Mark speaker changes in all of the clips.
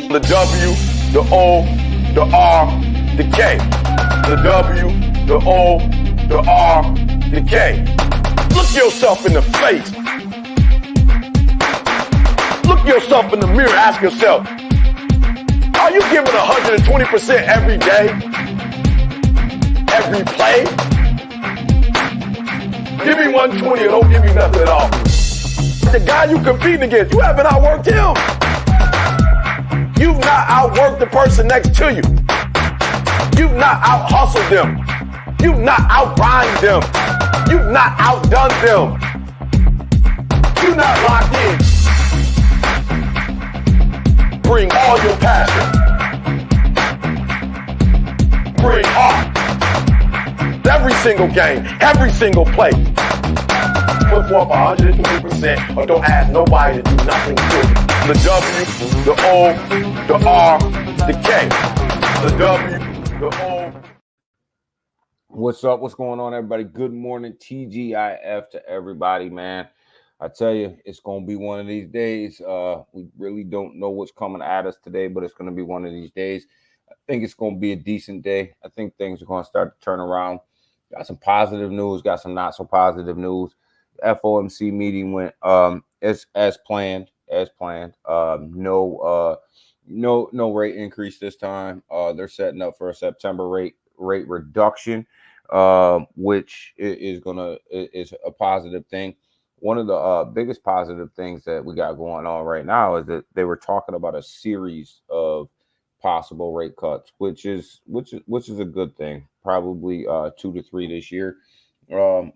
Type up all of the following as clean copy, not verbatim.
Speaker 1: The W, the O, the R, the K. The W, the O, the R, the K. Look yourself in the face. Look yourself in the mirror. Ask yourself, are you giving 120% every day? Every play? Give me 120 or don't give me nothing at all. The guy you competing against, you haven't outworked him. You've not outworked the person next to you. You've not out-hustled them. You've not out-grind them. You've not outdone them. You're not locked in. Bring all your passion. Bring heart. Every single game, every single play. Put forth 120% or don't ask nobody to do nothing to you. The W, the O, the R, the K. The W, the O.
Speaker 2: What's up? What's going on, everybody? Good morning, TGIF to everybody, man. I tell you, it's going to be one of these days. We really don't know what's coming at us today, but it's going to be one of these days. I think it's going to be a decent day. I think things are going to start to turn around. Got some positive news, got some not so positive news. FOMC meeting went as planned. No rate increase this time. They're setting up for a September rate reduction, which is a positive thing. One of the biggest positive things that we got going on right now is that they were talking about a series of possible rate cuts, which is a good thing. Probably 2 to 3 this year.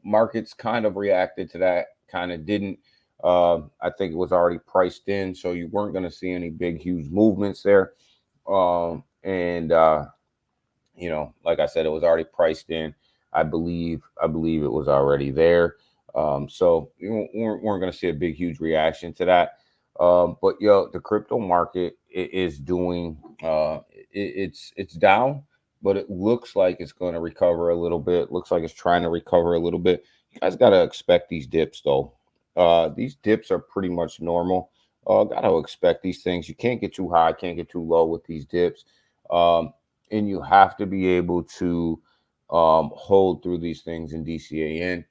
Speaker 2: Markets kind of reacted to that, kind of didn't. I think it was already priced in, so you weren't going to see any big, huge movements there. Like I said, it was already priced in. I believe it was already there. So you weren't going to see a big, huge reaction to that. But the crypto market is doing. It's down, but it looks like it's going to recover a little bit. Looks like it's trying to recover a little bit. You guys got to expect these dips, though. These dips are pretty much normal. Got to expect these things. You can't get too high, can't get too low with these dips. And you have to be able to hold through these things in DCAN,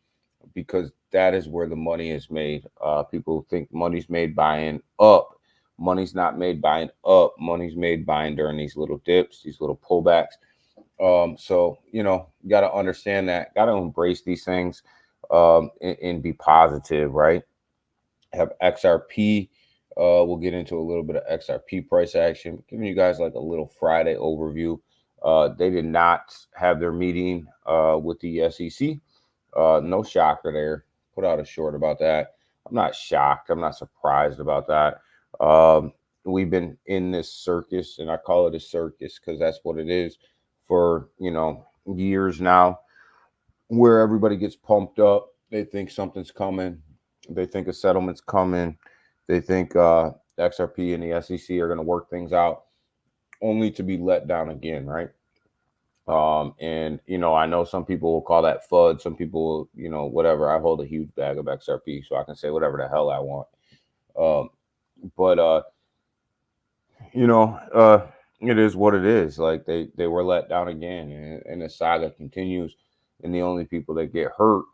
Speaker 2: because that is where the money is made. People think money's made buying up. Money's not made buying up. Money's made buying during these little dips, these little pullbacks. So, you got to understand that. Got to embrace these things and be positive, right? Have XRP. We'll get into a little bit of XRP price action. Giving you guys like a little Friday overview. They did not have their meeting with the SEC. No shocker there. Put out a short about that. I'm not shocked. I'm not surprised about that. We've been in this circus, and I call it a circus because that's what it is, for years now, where everybody gets pumped up. They think something's coming. They think a settlement's coming. They think the XRP and the SEC are going to work things out, only to be let down again, right? And I know some people will call that FUD. Some people, whatever. I hold a huge bag of XRP, so I can say whatever the hell I want. It is what it is. Like they were let down again, and the saga continues. And the only people that get hurt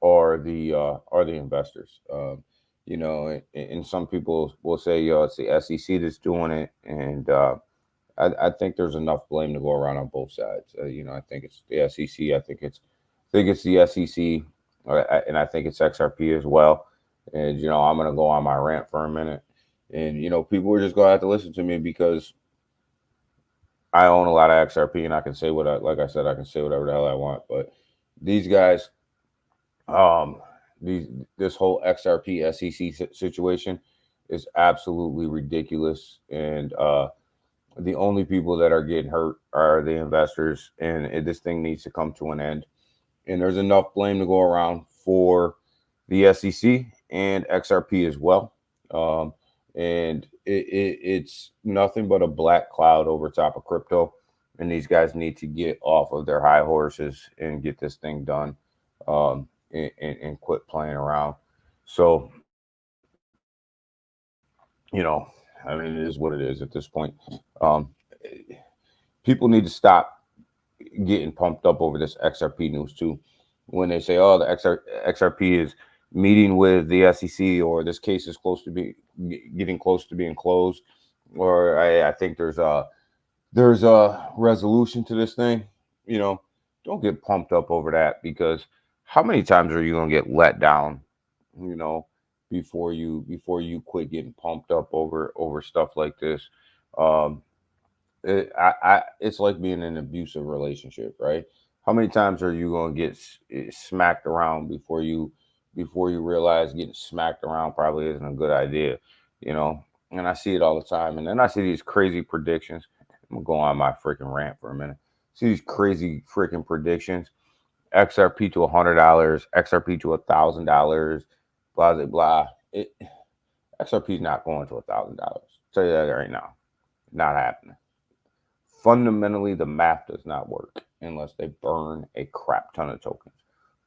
Speaker 2: are the investors. And some people will say, it's the SEC that's doing it, and I think there's enough blame to go around on both sides. I think it's the SEC. I think it's the SEC, and I think it's XRP as well. And I'm gonna go on my rant for a minute, and people are just gonna have to listen to me, because I own a lot of XRP, and I can say I can say whatever the hell I want. But these guys, this whole XRP SEC situation is absolutely ridiculous, and the only people that are getting hurt are the investors, and this thing needs to come to an end. And there's enough blame to go around for the SEC and XRP as well. And it's nothing but a black cloud over top of crypto. And these guys need to get off of their high horses and get this thing done. and quit playing around. So, you know, I mean, it is what it is at this point. Um, People need to stop getting pumped up over this XRP news too. When they say, "Oh, the XRP is meeting with the SEC," or "This case is close to be getting close to being closed," or I think there's a resolution to this thing. You know, don't get pumped up over that, because how many times are you gonna get let down? You know, before you quit getting pumped up over stuff like this. Um, it's like being in an abusive relationship, right? How many times are you gonna get smacked around before you realize getting smacked around probably isn't a good idea, you know? And I see it all the time, and then I see these crazy predictions. I'm gonna go on my freaking rant for a minute. See these crazy freaking predictions: XRP to $100, XRP to $1,000, blah blah blah. XRP is not going to $1,000. Tell you that right now, not happening. Fundamentally, the math does not work unless they burn a crap ton of tokens.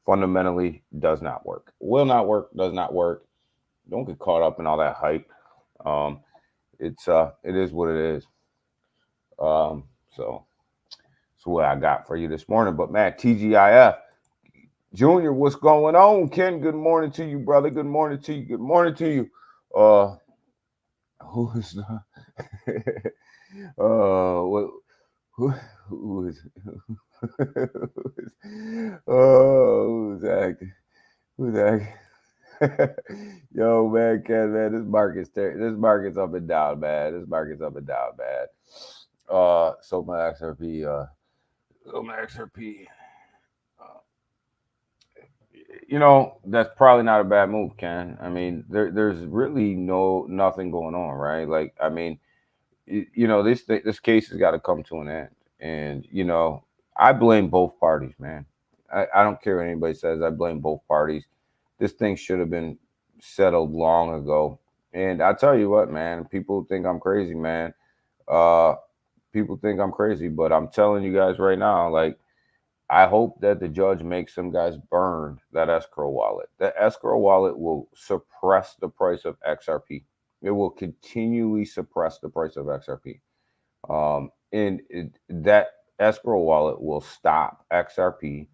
Speaker 2: Fundamentally, does not work. Will not work, does not work. Don't get caught up in all that hype. Um, it is what it is. So that's what I got for you this morning. But man, TGIF Junior, what's going on? Ken, good morning to you, brother. Good morning to you. Good morning to you. Who is the what who is who's that? Who's that? Yo, man, Ken, man, this market's up and down, man. This market's up and down, man. So my XRP, you know, that's probably not a bad move, Ken. I mean, there's really nothing going on, right? Like, I mean, you know, this case has got to come to an end, and you know, I blame both parties, man. I don't care what anybody says. I blame both parties. This thing should have been settled long ago. And I tell you what, man, people think I'm crazy, man. Uh, People think I'm crazy, but I'm telling you guys right now, like, I hope that the judge makes some guys burn that escrow wallet. That escrow wallet will suppress the price of XRP. It will continually suppress the price of XRP. That escrow wallet will stop XRP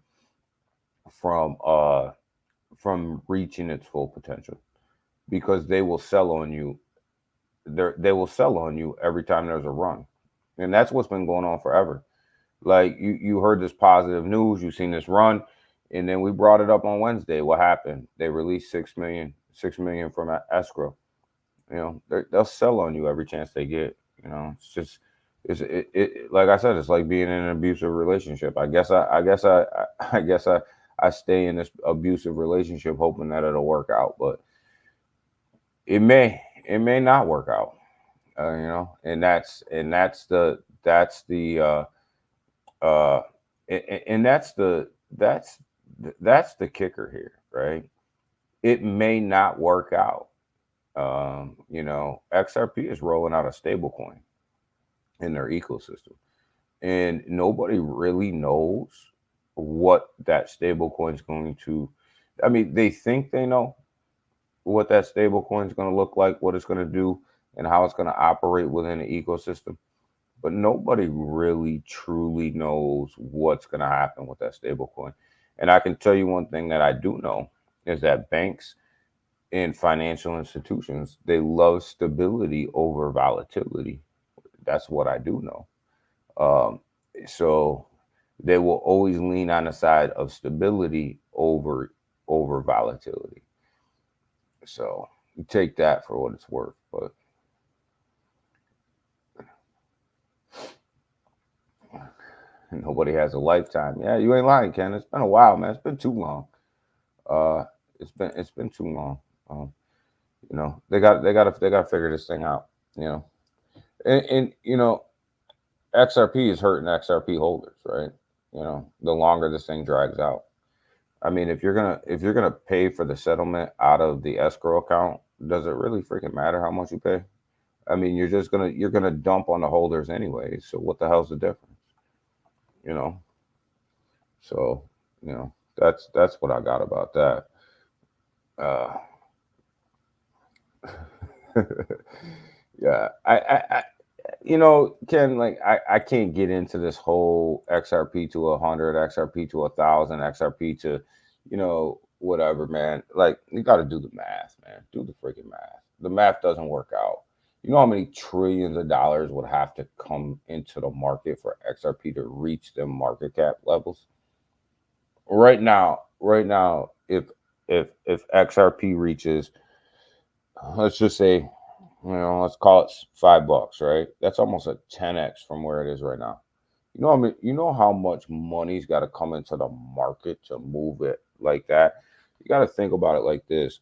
Speaker 2: from reaching its full potential, because they will sell on you. They will sell on you every time there's a run, and that's what's been going on forever. Like, you heard this positive news, you've seen this run, and then we brought it up on Wednesday. What happened? They released 6 million from escrow. You know, they'll sell on you every chance they get. You know, it's just like I said, it's like being in an abusive relationship. I stay in this abusive relationship hoping that it'll work out, but it may not work out. You know, and uh, that's the kicker here, right? It may not work out. You know, XRP is rolling out a stable coin in their ecosystem, and nobody really knows what that stable coin is going to. I mean, they think they know what that stable coin is going to look like, what it's going to do, and how it's going to operate within the ecosystem. But nobody really truly knows what's going to happen with that stable coin. And I can tell you one thing that I do know is that banks and financial institutions, they love stability over volatility. That's what I do know. Um, so they will always lean on the side of stability over volatility. So you take that for what it's worth, but nobody has a lifetime. Yeah, you ain't lying, Ken. It's been a while, man. It's been too long. Uh, it's been too long. You know, they gotta figure this thing out. You know, and you know, XRP is hurting XRP holders, right? You know, the longer this thing drags out. I mean, if you're gonna pay for the settlement out of the escrow account, does it really freaking matter how much you pay? I mean, you're gonna dump on the holders anyway. So what the hell's the difference? You know. So, you know, That's what I got about that. Uh, yeah, Ken, like I can't get into this whole XRP to 100, XRP to 1,000, XRP to, whatever, man. Like you got to do the math, man. Do the freaking math. The math doesn't work out. You know how many trillions of dollars would have to come into the market for XRP to reach them market cap levels? Right now, if XRP reaches, let's just say, let's call it $5, right? That's almost a 10x from where it is right now. You know how much money's got to come into the market to move it like that? You got to think about it like this.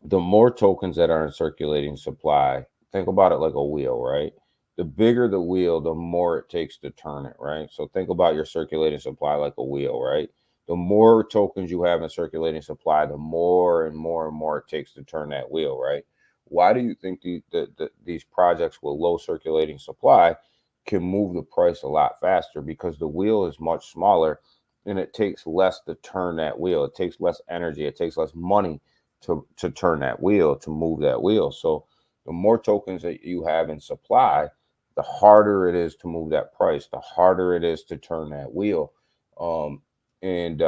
Speaker 2: The more tokens that are in circulating supply, think about it like a wheel, right? The bigger the wheel, the more it takes to turn it, right? So think about your circulating supply like a wheel, right? The more tokens you have in circulating supply, the more and more and more it takes to turn that wheel, right? Why do you think these projects with low circulating supply can move the price a lot faster? Because the wheel is much smaller and it takes less to turn that wheel. It takes less energy. It takes less money to turn that wheel, to move that wheel. So the more tokens that you have in supply, the harder it is to move that price, the harder it is to turn that wheel. And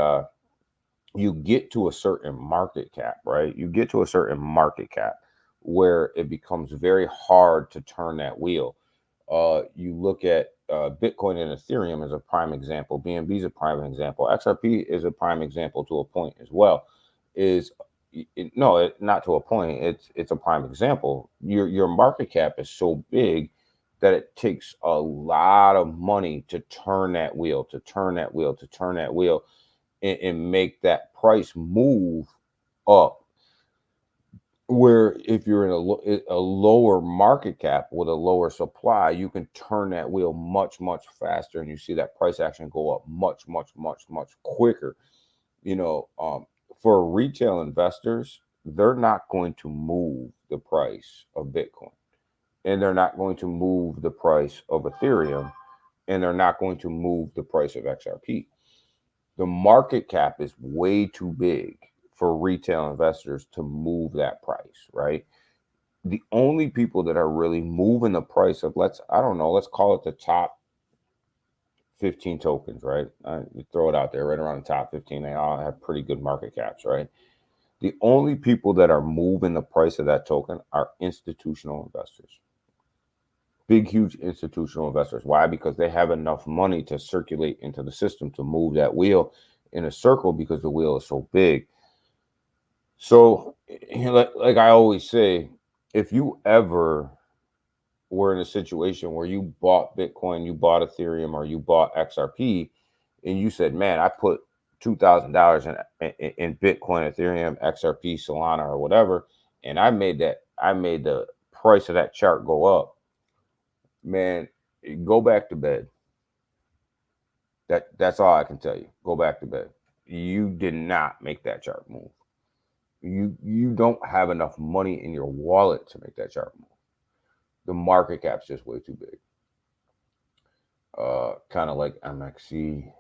Speaker 2: you get to a certain market cap, right? You get to a certain market cap where it becomes very hard to turn that wheel. You look at Bitcoin and Ethereum as a prime example. BNB is a prime example. XRP is a prime example to a point as well. Not to a point. It's a prime example. Your market cap is so big that it takes a lot of money to turn that wheel, to turn that wheel, to turn that wheel, and make that price move up. Where if you're in a lower market cap with a lower supply, you can turn that wheel much, much faster, and you see that price action go up much, much, much, much quicker. For retail investors, they're not going to move the price of Bitcoin, and they're not going to move the price of Ethereum, and they're not going to move the price of XRP. The market cap is way too big for retail investors to move that price, right? The only people that are really moving the price of, let's call it the top 15 tokens, right? You throw it out there right around the top 15. They all have pretty good market caps, right? The only people that are moving the price of that token are institutional investors. Big, huge institutional investors. Why? Because they have enough money to circulate into the system to move that wheel in a circle, because the wheel is so big. So, like I always say, if you ever were in a situation where you bought Bitcoin, you bought Ethereum, or you bought XRP, and you said, man, I put $2,000 in Bitcoin, Ethereum, XRP, Solana, or whatever, and I made the price of that chart go up, man, go back to bed. That's all I can tell you. Go back to bed. You did not make that chart move. You don't have enough money in your wallet to make that chart move. The market cap's just way too big. Kind of like MXC.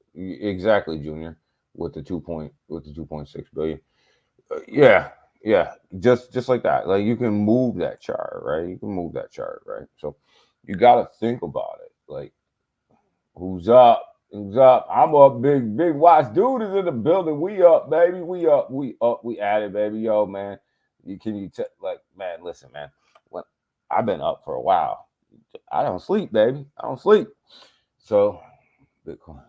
Speaker 2: Exactly, Junior. With the 2.6 billion. Just like that. Like you can move that chart, right? You can move that chart, right? So you got to think about it. Like, who's up? Who's up? I'm up. Big Watch dude is in the building. We up, baby. We up. We at it, baby. Yo, man. Man, listen, man. I've been up for a while. I don't sleep, baby. I don't sleep. So, Bitcoin.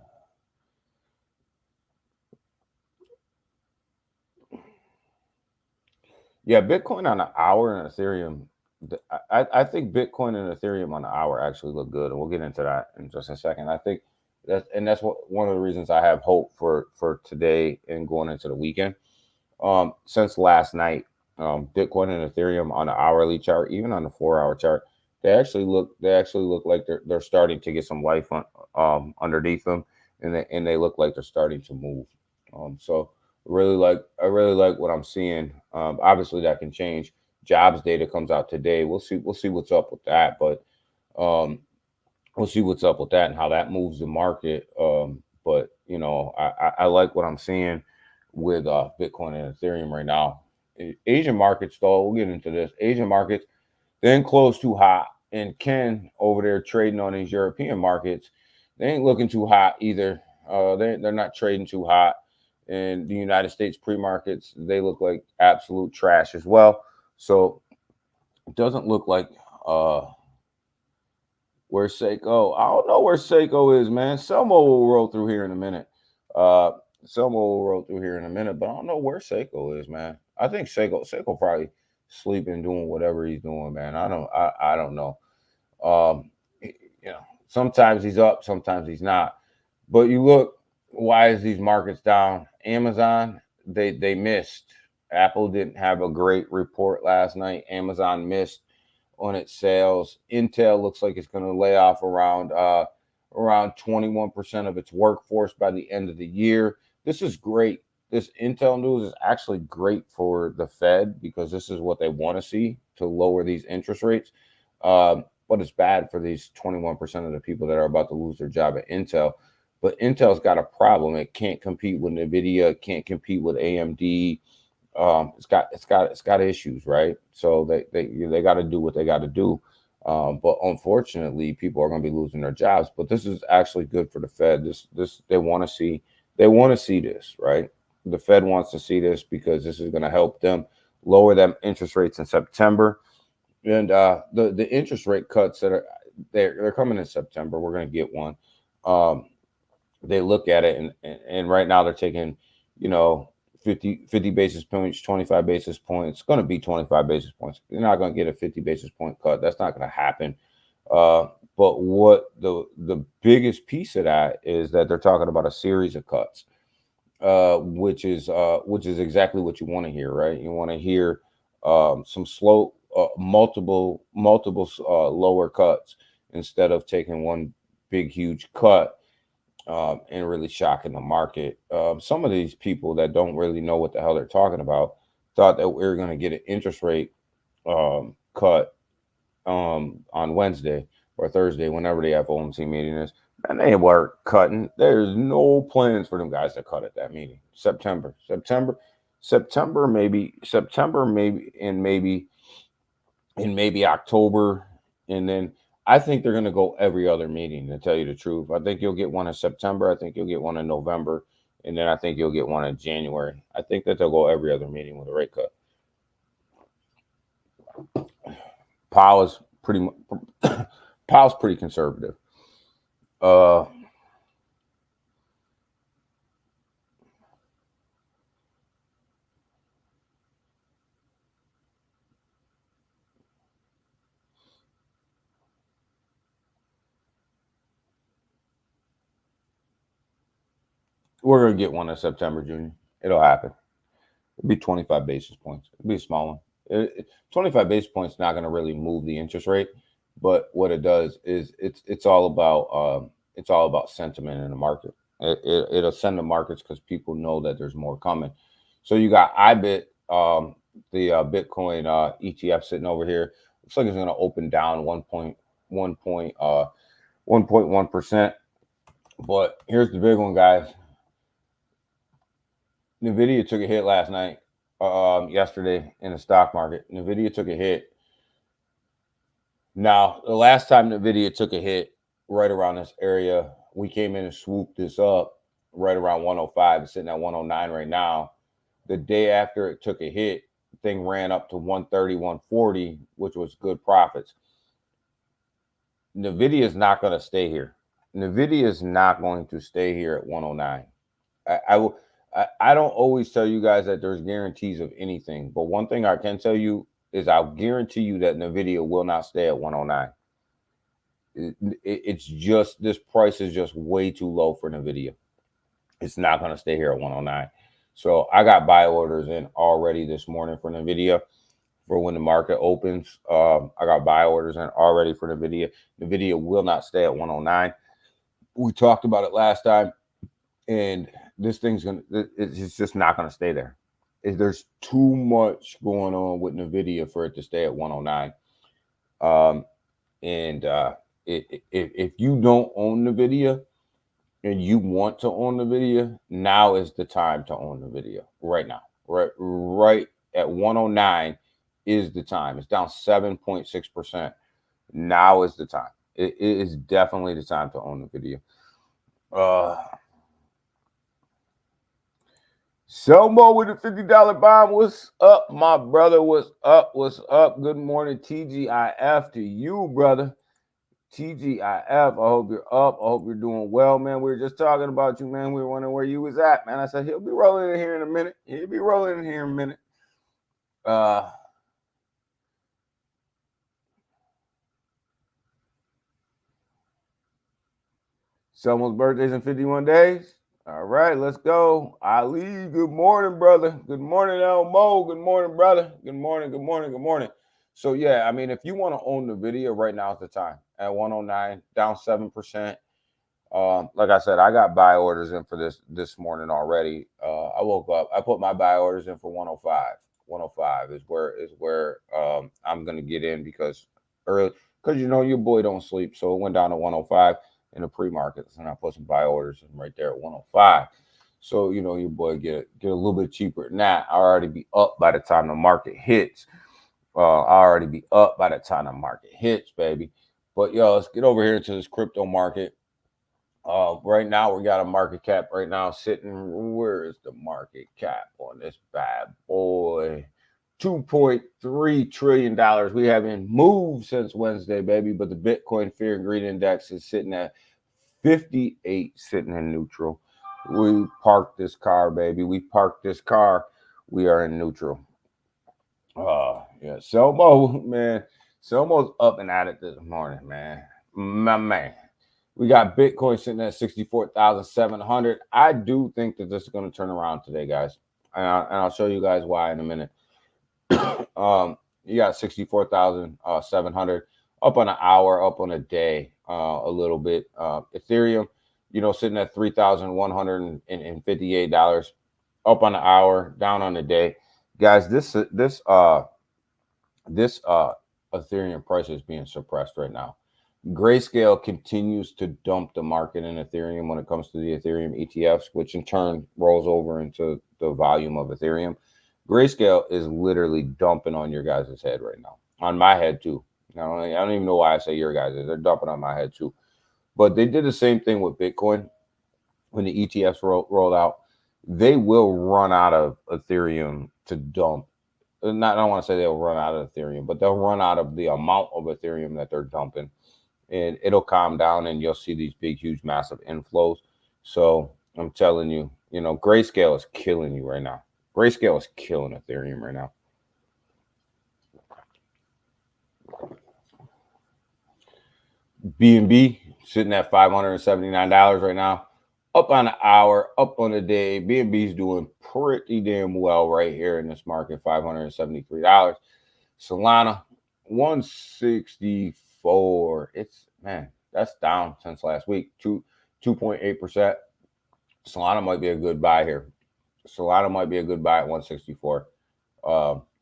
Speaker 2: Yeah, Bitcoin on the hour and Ethereum. I think Bitcoin and Ethereum on the hour actually look good, and we'll get into that in just a second. I think that's one of the reasons I have hope for today and going into the weekend. Since last night, Bitcoin and Ethereum on the hourly chart, even on the 4-hour chart, they actually look like they're starting to get some life underneath them, and they look like they're starting to move. So I really like what I'm seeing. Obviously that can change. Jobs data comes out today. We'll see what's up with that. But we'll see what's up with that and how that moves the market. But you know, I like what I'm seeing with Bitcoin and Ethereum right now. Asian markets, though, we'll get into this. Asian markets then close too hot, and Ken over there trading on these European markets, they ain't looking too hot either. They're not trading too hot. And the United States pre-markets, they look like absolute trash as well. So it doesn't look like where's Seiko? I don't know where Seiko is, man. Selmo will roll through here in a minute. Uh, Selmo will roll through here in a minute, but I don't know where Seiko is, man. I think Seiko probably sleeping, doing whatever he's doing, man. I don't know. You know, sometimes he's up, sometimes he's not. But you look, why is these markets down? Amazon, they missed. Apple didn't have a great report last night. Amazon missed on its sales. Intel looks like it's going to lay off around 21% of its workforce by the end of the year. This is great. This Intel news is actually great for the Fed because this is what they want to see to lower these interest rates. But it's bad for these 21% of the people that are about to lose their job at Intel. But Intel's got a problem. It can't compete with NVIDIA. It can't compete with AMD. It's got issues, right? So they got to do what they got to do. But unfortunately, people are going to be losing their jobs. But this is actually good for the Fed. This they want to see this, right? The Fed wants to see this because this is going to help them lower them interest rates in September. And the interest rate cuts that are they're coming in September. We're going to get one. They look at it and right now they're taking, you know, 50 basis points, 25 basis points. It's going to be 25 basis points. You're not going to get a 50 basis point cut. That's not going to happen. But what the biggest piece of that is that they're talking about a series of cuts, which is exactly what you want to hear, right? You want to hear some slow, multiple lower cuts instead of taking one big huge cut. And really shocking the market. Some of these people that don't really know what the hell they're talking about thought that we were going to get an interest rate cut on Wednesday or Thursday, whenever the FOMC meeting is. And they weren't cutting. There's no plans for them guys to cut at that meeting. September, maybe October, and then I think they're going to go every other meeting, to tell you the truth. I think you'll get one in September. I think you'll get one in November. And then I think you'll get one in January. I think that they'll go every other meeting with a rate cut. Powell's pretty conservative. We're going to get one in September, Junior. It'll happen. It'll be 25 basis points. It'll be a small one. 25 basis points is not going to really move the interest rate, but what it does is it's all about sentiment in the market. It'll send the markets because people know that there's more coming. So you got IBIT, the Bitcoin ETF sitting over here. Looks like it's going to open down 1.1%. But here's the big one, guys. NVIDIA took a hit last night, yesterday in the stock market. NVIDIA took a hit. Now, the last time NVIDIA took a hit right around this area, we came in and swooped this up right around 105. It's sitting at 109 right now. The day after it took a hit, the thing ran up to 130, 140, which was good profits. NVIDIA is not going to stay here. NVIDIA is not going to stay here at 109. I don't always tell you guys that there's guarantees of anything, but one thing I can tell you is I'll guarantee you that NVIDIA will not stay at 109. It's just, this price is just way too low for NVIDIA. It's not going to stay here at 109. So I got buy orders in already this morning for NVIDIA for when the market opens. I got buy orders in already for NVIDIA. NVIDIA will not stay at 109. We talked about it last time, and this thing's it's just not going to stay there. There's too much going on with NVIDIA for it to stay at 109. if you don't own NVIDIA and you want to own NVIDIA, now is the time to own NVIDIA right now. Right at 109 is the time. It's down 7.6%. Now is the time. It is definitely the time to own NVIDIA. Selmo with a $50 bomb. What's up, my brother? What's up? What's up? Good morning, TGIF to you, brother. TGIF. I hope you're up. I hope you're doing well, man. We were just talking about you, man. We were wondering where you was at, man. I said he'll be rolling in here in a minute. He'll be rolling in here in a minute. Selmo's birthday's in 51 days. All right, let's go. Ali, good morning, brother. Good morning, Elmo. Good morning, brother. Good morning, good morning, good morning. So, yeah, I mean, if you want to own NVIDIA, right now is the time. At 109, down 7%. Like I said, I got buy orders in for this morning already. I woke up. I put my buy orders in for 105. 105 is where I'm going to get in because your boy don't sleep. So it went down to 105. In the pre-markets, and I put some buy orders in right there at 105. So your boy get a little bit cheaper than that. I already be up by the time the market hits. Baby. But let's get over here to this crypto market. Right now we got a market cap right now sitting. Where is the market cap on this bad boy? $2.3 trillion. We haven't moved since Wednesday, baby. But the Bitcoin Fear and Greed Index is sitting at 58, sitting in neutral. We parked this car, baby. We parked this car. We are in neutral. Yeah. Selmo, man. Selmo's up and at it this morning, man. My man. We got Bitcoin sitting at 64,700. I do think that this is going to turn around today, guys. And I'll show you guys why in a minute. You got 64,700 up on an hour, up on a day, a little bit. Ethereum, sitting at $3,158 up on the hour, down on the day. Guys, this Ethereum price is being suppressed right now. Grayscale continues to dump the market in Ethereum when it comes to the Ethereum ETFs, which in turn rolls over into the volume of Ethereum. Grayscale is literally dumping on your guys' head right now. On my head, too. I don't even know why I say your guys'. They're dumping on my head, too. But they did the same thing with Bitcoin when the ETFs rolled out. They will run out of Ethereum to dump. I don't want to say they'll run out of Ethereum, but they'll run out of the amount of Ethereum that they're dumping. And it'll calm down, and you'll see these big, huge, massive inflows. So I'm telling you, Grayscale is killing you right now. Grayscale is killing Ethereum right now. BNB sitting at $579 right now. Up on the hour, up on the day. BNB is doing pretty damn well right here in this market. $573. Solana, 164. That's down since last week. 2.8%. Solana might be a good buy here. Solana might be a good buy at 164.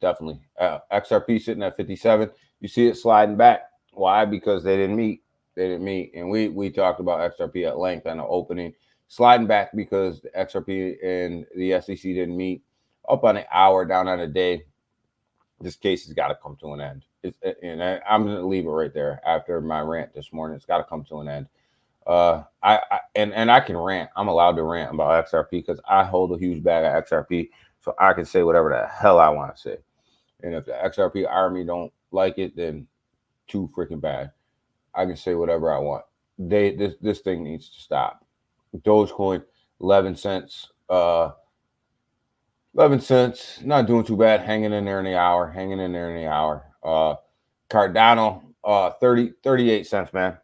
Speaker 2: Definitely. XRP sitting at 57. You see it sliding back. Why? Because they didn't meet. And we talked about XRP at length on the opening. Sliding back because the XRP and the SEC didn't meet. Up on an hour, down on a day. This case has got to come to an end. I'm going to leave it right there after my rant this morning. It's got to come to an end. I can rant. I'm allowed to rant about XRP because I hold a huge bag of XRP, so I can say whatever the hell I want to say. And if the XRP army don't like it, then too freaking bad. I can say whatever I want. This thing needs to stop. Dogecoin, 11 cents. 11 cents. Not doing too bad. Hanging in there in the hour. Cardano, 38 cents, man.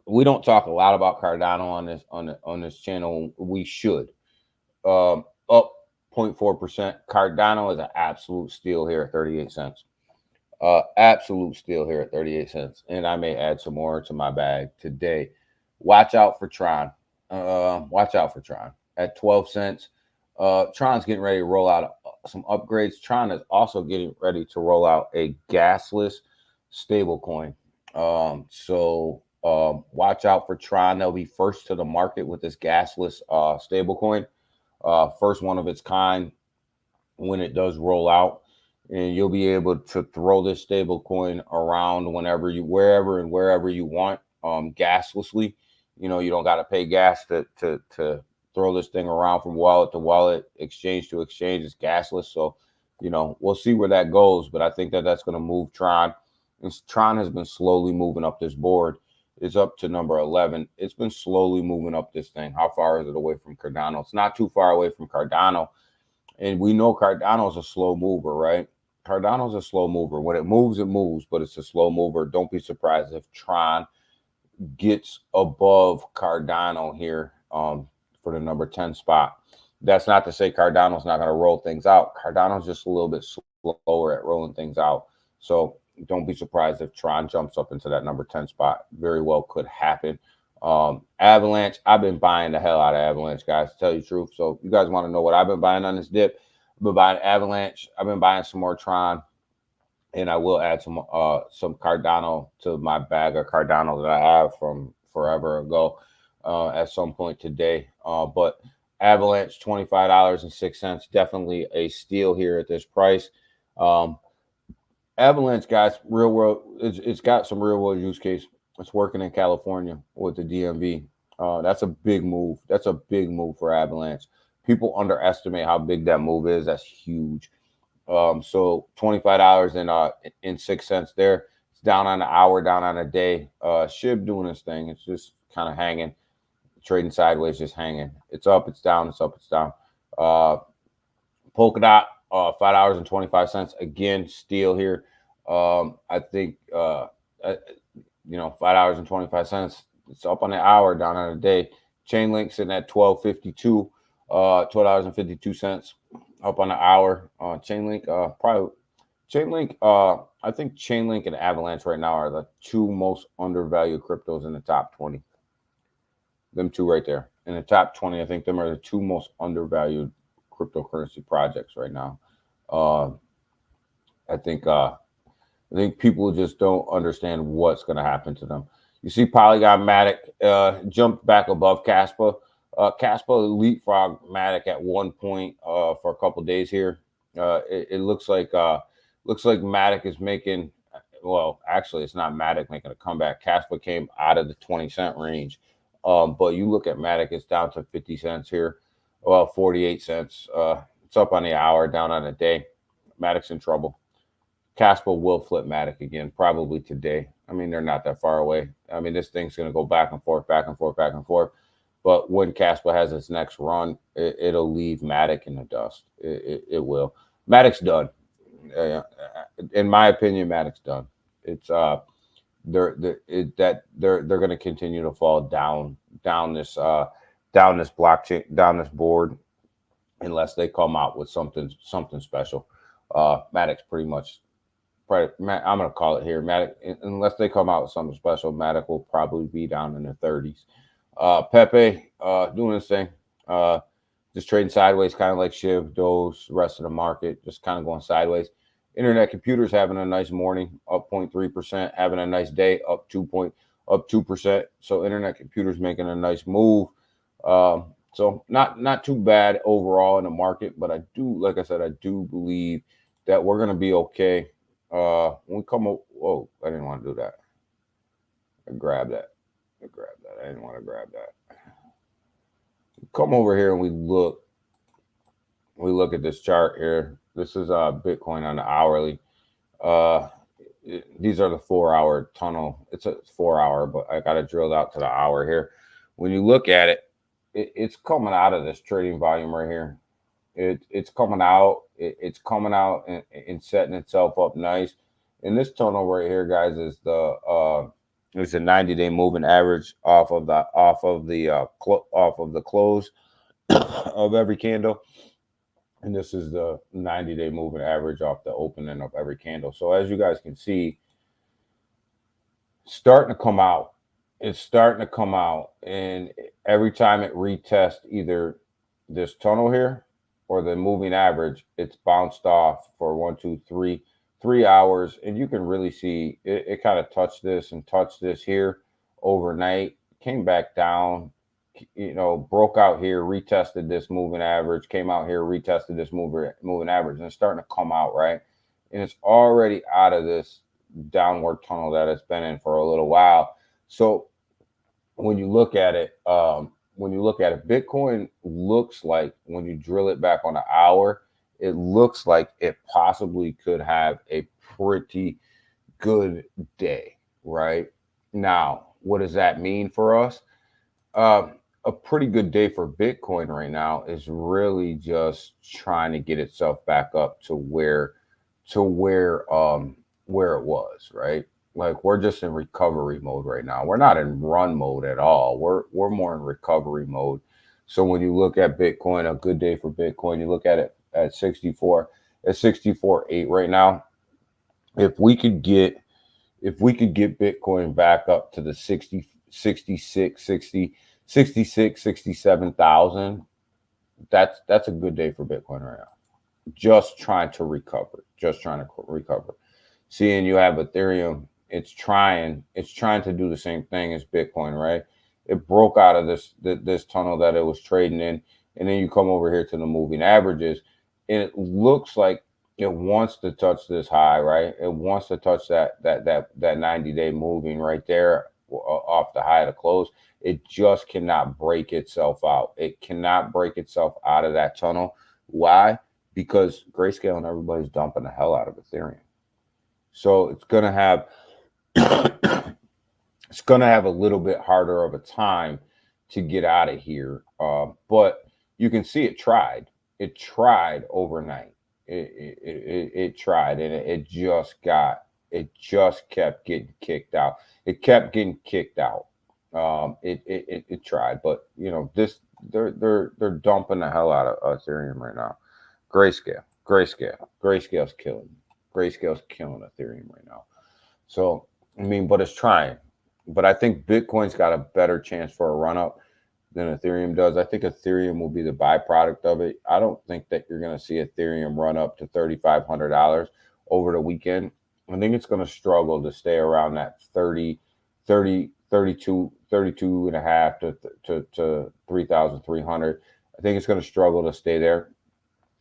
Speaker 2: We don't talk a lot about Cardano on this channel. We should. Up 0.4%. Cardano is an absolute steal here at 38 cents. Absolute steal here at 38 cents. And I may add some more to my bag today. Watch out for Tron. At 12 cents. Tron's getting ready to roll out some upgrades. Tron is also getting ready to roll out a gasless stable coin. Watch out for Tron. They'll be first to the market with this gasless stablecoin, first one of its kind when it does roll out, and you'll be able to throw this stable coin around wherever you want, gaslessly. You don't got to pay gas to throw this thing around from wallet to wallet, exchange to exchange. It's gasless. So we'll see where that goes, but I think that that's going to move Tron. And Tron has been slowly moving up this board. It's up to number 11. It's been slowly moving up this thing. How far is it away from Cardano? It's not too far away from Cardano. And we know Cardano's a slow mover, right? Cardano's a slow mover. When it moves, but it's a slow mover. Don't be surprised if Tron gets above Cardano here for the number 10 spot. That's not to say Cardano's not going to roll things out. Cardano's just a little bit slower at rolling things out. So don't be surprised if Tron jumps up into that number 10 spot. Very well could happen. Avalanche, I've been buying the hell out of Avalanche, guys, to tell you the truth. So you guys want to know what I've been buying on this dip? I've been buying Avalanche. I've been buying some more Tron, and I will add some Cardano to my bag of Cardano that I have from forever ago at some point today. But Avalanche, $25.06, definitely a steal here at this price. Avalanche, guys, real world, it's got some real world use case. It's working in California with the DMV. That's a big move. That's a big move for Avalanche. People underestimate how big that move is. That's huge. So $25.06 there. It's down on the hour, down on a day. SHIB doing this thing. It's just kind of hanging, trading sideways, just hanging. It's up, it's down, it's up, it's down. Polkadot, $5.25. Again, steal here. I think $5.25. It's up on the hour, down on a day. Chainlink sitting at $12.52, $12.52 up on the hour. Chainlink, I think Chainlink and Avalanche right now are the two most undervalued cryptos in the top 20. Them two right there in the top 20. I think them are the two most undervalued cryptocurrency projects right now. I think people just don't understand what's going to happen to them. You see Polygon Matic jumped back above Kaspa. Kaspa leapfrog Matic at one point for a couple days here. It looks like Matic is making, well, actually it's not Matic making a comeback. Kaspa came out of the 20-cent range. But you look at Matic, it's down to 50 cents here. Well, 48 cents. It's up on the hour, down on the day. Matic's in trouble. Kaspa will flip Matic again, probably today. I mean, they're not that far away. I mean, this thing's going to go back and forth, back and forth, back and forth. But when Kaspa has its next run, it'll leave Matic in the dust. It will. Matic's done. In my opinion, Matic's done. It's they're going to continue to fall down this blockchain, down this board, unless they come out with something special. Matic's pretty much. I'm going to call it here. Matic, unless they come out with something special, Matic will probably be down in the 30s. Pepe doing this thing, just trading sideways, kind of like SHIB, Doge, the rest of the market, just kind of going sideways. Internet Computers having a nice morning, up 0.3%, having a nice day, up 2%. So Internet Computers making a nice move. So not too bad overall in the market, but I do, like I said, I do believe that we're going to be okay. When we come up, whoa, I didn't want to do that. I grabbed that. I didn't want to grab that. Come over here and we look at this chart here. This is Bitcoin on the hourly. These are the 4-hour tunnel. It's a 4-hour, but I got it drilled out to the hour here. When you look at it, it's coming out of this trading volume right here. It's coming out. It's coming out and setting itself up nice. And this tunnel right here, guys, is it's a 90-day moving average off of the close of every candle, and this is the 90-day moving average off the opening of every candle. So as you guys can see, starting to come out. It's starting to come out, and every time it retests either this tunnel here or the moving average, it's bounced off for 1, 2, 3 3 hours, and you can really see it kind of touched this and touched this here overnight, came back down, broke out here, retested this moving average, came out here, retested this moving average, and it's starting to come out, right? And it's already out of this downward tunnel that it's been in for a little while. So when you look at it, Bitcoin looks like, when you drill it back on the hour, it looks like it possibly could have a pretty good day, right? Now, what does that mean for us? A pretty good day for Bitcoin right now is really just trying to get itself back up to where it was, right? Like, we're just in recovery mode right now. We're not in run mode at all. We're more in recovery mode. So when you look at Bitcoin, a good day for Bitcoin, you look at it at 64.8 right now. If we could get Bitcoin back up to the 67,000, that's a good day for Bitcoin right now. Just trying to recover. Seeing you have Ethereum, it's trying to do the same thing as Bitcoin, right? It broke out of this tunnel that it was trading in, and then you come over here to the moving averages, and it looks like it wants to touch this high, right? It wants to touch that 90-day moving right there off the high to close. It just cannot break itself out. It cannot break itself out of that tunnel. Why? Because Grayscale and everybody's dumping the hell out of Ethereum. So it's gonna have a little bit harder of a time to get out of here. But you can see it tried. It tried overnight. It tried, and it just kept getting kicked out. It kept getting kicked out. It tried, but they're dumping the hell out of Ethereum right now. Grayscale's killing Ethereum right now. So but it's trying. But I think Bitcoin's got a better chance for a run up than Ethereum does. I think Ethereum will be the byproduct of it. I don't think that you're going to see Ethereum run up to $3,500 over the weekend. I think it's going to struggle to stay around that 32 and a half to 3,300. I think it's going to struggle to stay there.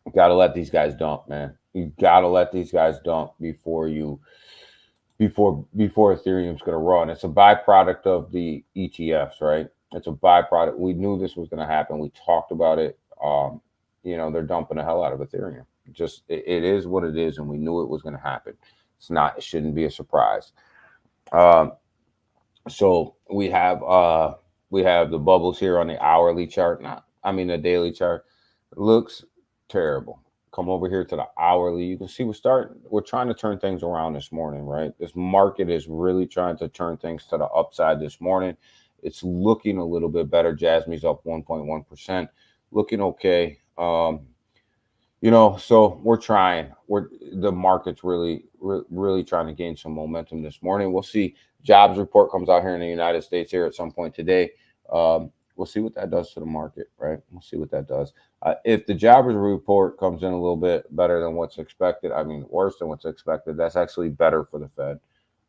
Speaker 2: You got to let these guys dump, man. You got to let these guys dump before Ethereum's going to run. It's a byproduct of the ETFs, right? It's a byproduct. We knew this was going to happen. We talked about it. They're dumping the hell out of Ethereum. It is what it is, and we knew it was going to happen. It shouldn't be a surprise. So we have the bubbles here on the hourly chart. The daily chart. It looks terrible. Come over here to the hourly. You can see we're trying to turn things around this morning, right? This market is really trying to turn things to the upside this morning. It's looking a little bit better. Jasmy's up 1.1%, looking okay. So we're trying. The market's really trying to gain some momentum this morning. We'll see. Jobs report comes out here in the United States here at some point today. We'll see what that does to the market, right? We'll see what that does. If the jobs report comes in a little bit better than what's expected, worse than what's expected, that's actually better for the Fed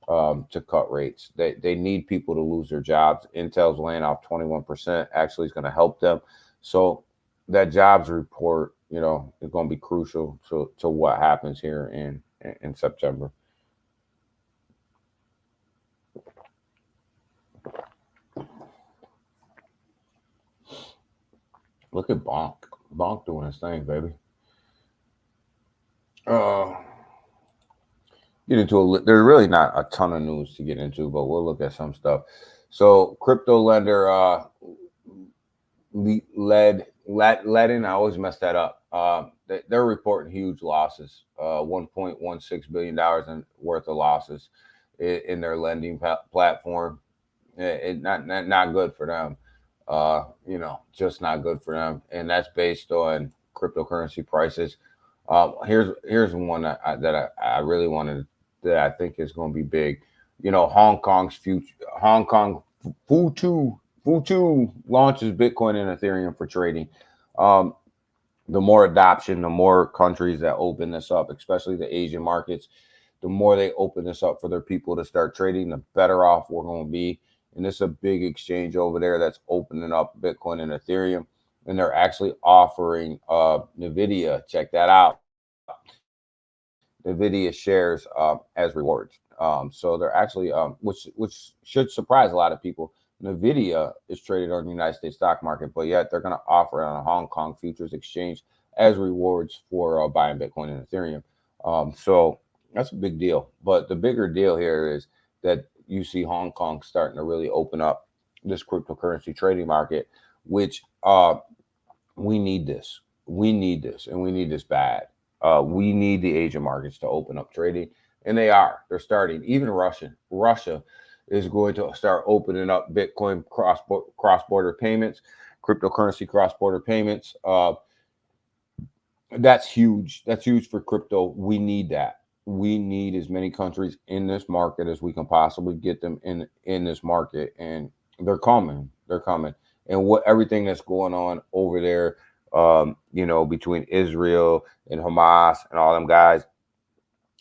Speaker 2: to cut rates. They need people to lose their jobs. Intel's laying off 21%. Actually, is going to help them. So that jobs report, is going to be crucial to what happens here in September. Look at Bonk. Bonk doing his thing, baby. There's really not a ton of news to get into, but we'll look at some stuff. So crypto lender Ledin, I always mess that up. They're reporting huge losses, $1.16 billion worth of losses in their lending platform. Not good for them. Just not good for them, and that's based on cryptocurrency prices. Here's one that I really wanted, that I think is going to be big. Hong Kong's Futu launches Bitcoin and Ethereum for trading. The more adoption, the more countries that open this up, especially the Asian markets, the more they open this up for their people to start trading, the better off we're going to be. And this is a big exchange over there that's opening up Bitcoin and Ethereum, and they're actually offering NVIDIA. Check that out. NVIDIA shares as rewards. So they're actually, which should surprise a lot of people. NVIDIA is traded on the United States stock market, but yet they're going to offer it on a Hong Kong futures exchange as rewards for buying Bitcoin and Ethereum. So that's a big deal. But the bigger deal here is that you see Hong Kong starting to really open up this cryptocurrency trading market, which we need this. We need this, and we need this bad. We need the Asian markets to open up trading, and they are. They're starting. Even Russia is going to start opening up Bitcoin cross-border payments, cryptocurrency cross-border payments. That's huge. That's huge for crypto. We need that. We need as many countries in this market as we can possibly get them in this market, and they're coming. They're coming. And everything that's going on over there, between Israel and Hamas and all them guys,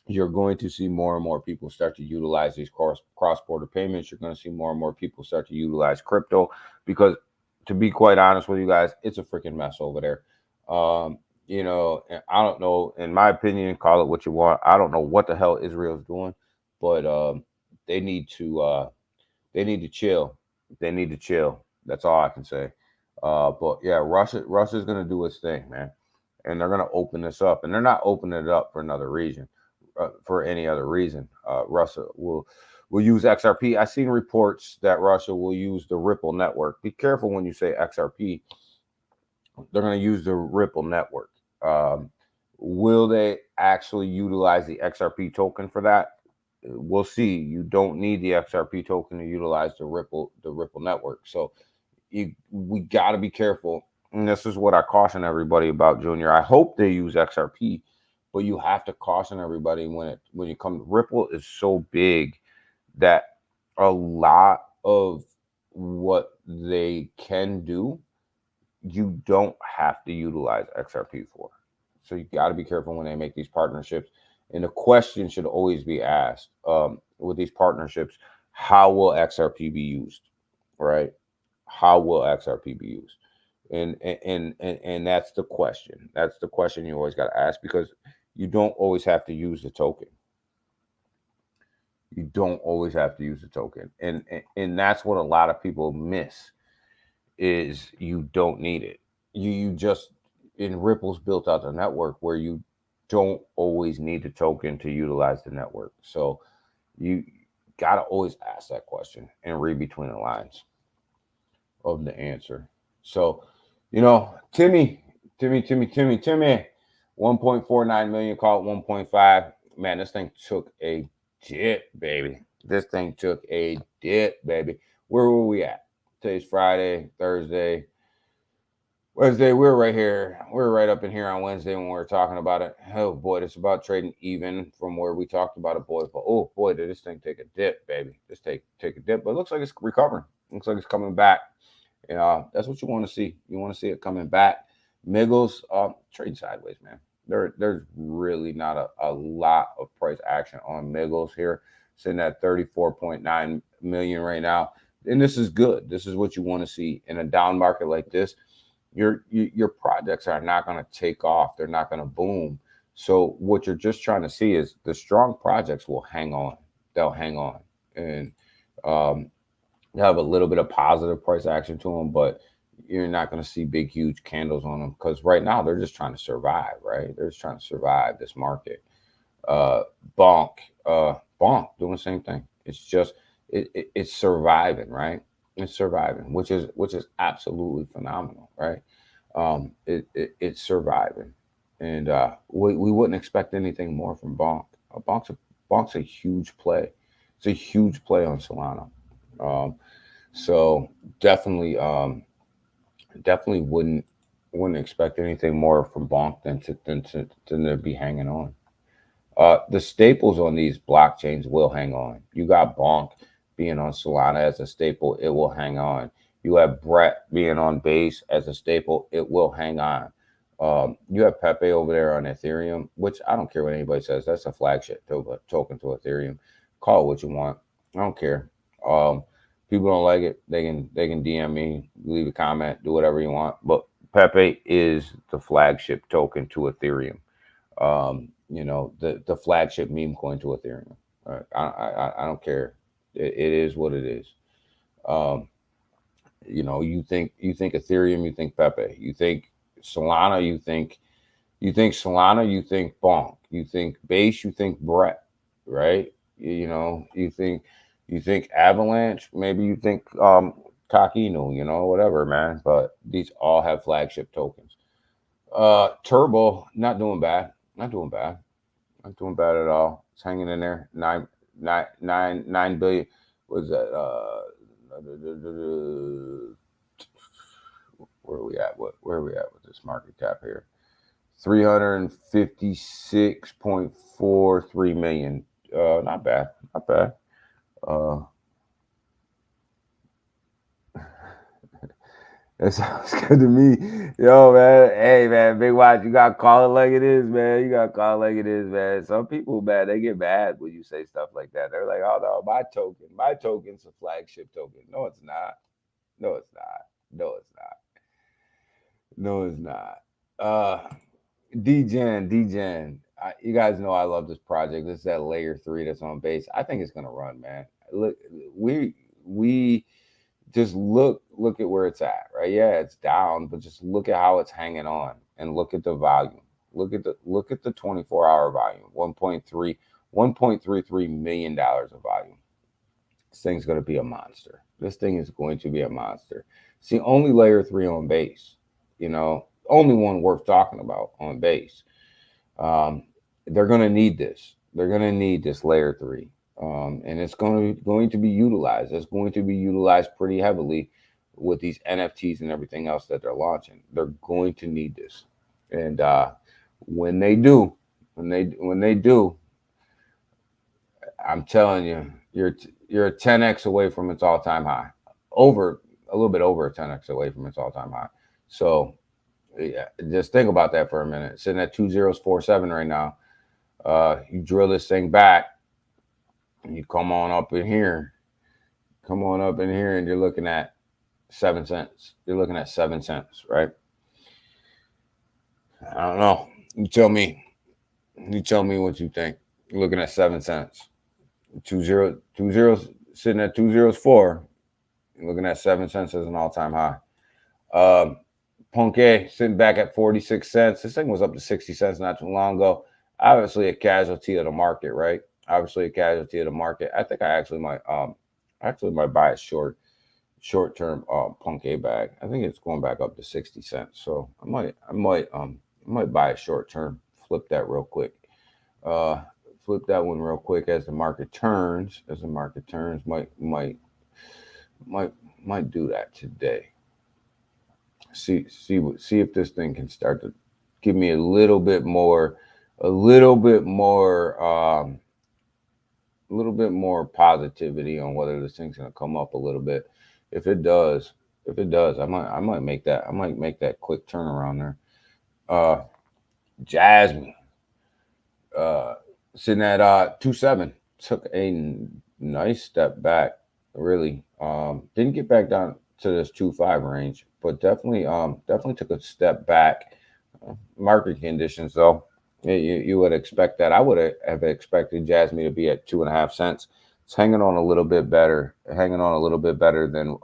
Speaker 2: you're going to see more and more people start to utilize these cross-border payments. You're going to see more and more people start to utilize crypto because, to be quite honest with you guys, it's a freaking mess over there. And I don't know, in my opinion, call it what you want. I don't know what the hell Israel's doing, but they need to chill. They need to chill. That's all I can say. But yeah, Russia's going to do its thing, man. And they're going to open this up. And they're not opening it up for another reason, for any other reason. Russia will use XRP. I've seen reports that Russia will use the Ripple network. Be careful when you say XRP. They're going to use the Ripple network. Will they actually utilize the XRP token for that? We'll see. You don't need the XRP token to utilize the Ripple network. So we got to be careful. And this is what I caution everybody about, Junior. I hope they use XRP, but you have to caution everybody when you come. Ripple is so big that a lot of what they can do, you don't have to utilize XRP for. So you got to be careful when they make these partnerships. And the question should always be asked with these partnerships: how will XRP be used? Right? How will XRP be used? And that's the question. That's the question you always got to ask, because you don't always have to use the token. You don't always have to use the token, and that's what a lot of people miss. Is you don't need it. You just, in Ripple's built out the network where you don't always need the token to utilize the network. So you got to always ask that question and read between the lines of the answer. So, Timmy, 1.49 million, call it 1.5. Man, this thing took a dip, baby. This thing took a dip, baby. Where were we at? Today's Friday, Thursday, Wednesday. We're right here. We're right up in here on Wednesday when we were talking about it. Oh boy, it's about trading even from where we talked about it, boy. But oh boy, did this thing take a dip, baby. Just take a dip. But it looks like it's recovering. Looks like it's coming back. That's what you want to see. You want to see it coming back. Miggles, trading sideways, man. There's really not a lot of price action on Miggles here. Sitting at 34.9 million right now. And this is good. This is what you want to see in a down market like this. Your projects are not going to take off. They're not going to boom. So what you're just trying to see is the strong projects will hang on. They'll hang on, and they have a little bit of positive price action to them, but you're not going to see big, huge candles on them, because right now they're just trying to survive. Right? They're just trying to survive this market. Bonk doing the same thing. It's just. It's surviving, right? It's surviving, which is absolutely phenomenal, right? It's surviving, and we wouldn't expect anything more from Bonk. Bonk's a huge play. It's a huge play on Solana. So definitely wouldn't expect anything more from Bonk than to be hanging on. The staples on these blockchains will hang on. You got Bonk being on Solana as a staple, it will hang on. You have Brett being on Base as a staple, it will hang on. You have Pepe over there on Ethereum, which I don't care what anybody says. That's a flagship token to Ethereum. Call it what you want. I don't care. Um, People don't like it. They can DM me, leave a comment, do whatever you want. But Pepe is the flagship token to Ethereum. The flagship meme coin to Ethereum. I don't care. It is what it is. Um, you think Ethereum, you think Pepe, you think Solana, you think Solana, you think Bonk, you think Base, you think Brett, right? You think Avalanche, maybe you think Kakinu, whatever, man. But these all have flagship tokens. Turbo, not doing bad, not doing bad, not doing bad at all. It's hanging in there. 9 billion. Was that? Where are we at? Where are we at with this market cap here? 356.43 million. Not bad. Not bad. Uh, that sounds good to me. Yo, man. Hey, man. Big Watch, you got to call it like it is, man. You got to call it like it is, man. Some people, man, they get mad when you say stuff like that. They're like, oh, no, my token's a flagship token. No, it's not. No, it's not. No, it's not. No, it's not. DGen. You guys know I love this project. This is that layer 3 that's on base. I think it's gonna run, man. Look, we just look at where it's at, right? Yeah, it's down, but just look at how it's hanging on and look at the volume. Look at the 24-hour volume. 1.33 million dollars of volume. This thing's gonna be a monster. This thing is going to be a monster. It's the only layer 3 on base, only one worth talking about on base. They're going to need this. They're going to need this layer 3. And it's going to be utilized. It's going to be utilized pretty heavily with these NFTs and everything else that they're launching. They're going to need this. And when they do, I'm telling you, you're a 10x away from its all-time high. A little bit over a 10x away from its all-time high. So yeah, just think about that for a minute. Sitting at 2047 right now. You drill this thing back, and you come on up in here, and you're looking at 7 cents. You're looking at 7 cents, right? I don't know. You tell me. You tell me what you think. You're looking at 7 cents. 20 sitting at 204. You're looking at 7 cents as an all-time high. Punke sitting back at 46 cents. This thing was up to 60 cents not too long ago. Obviously a casualty of the market, right? Obviously a casualty of the market. I think I actually might buy a short-term Punke bag. I think it's going back up to 60 cents. So I might buy a short-term, flip that real quick. Flip that one real quick as the market turns. Might do that today. See if this thing can start to give me a little bit more positivity on whether this thing's going to come up a little bit. If it does, I might make that quick turnaround there. Jasmine, sitting at 2.7, took a nice step back. Really, didn't get back down to this 2.5 range, but definitely took a step back. Market conditions, though, you would expect that. I would have expected Jasmine to be at 2.5 cents. It's hanging on a little bit better than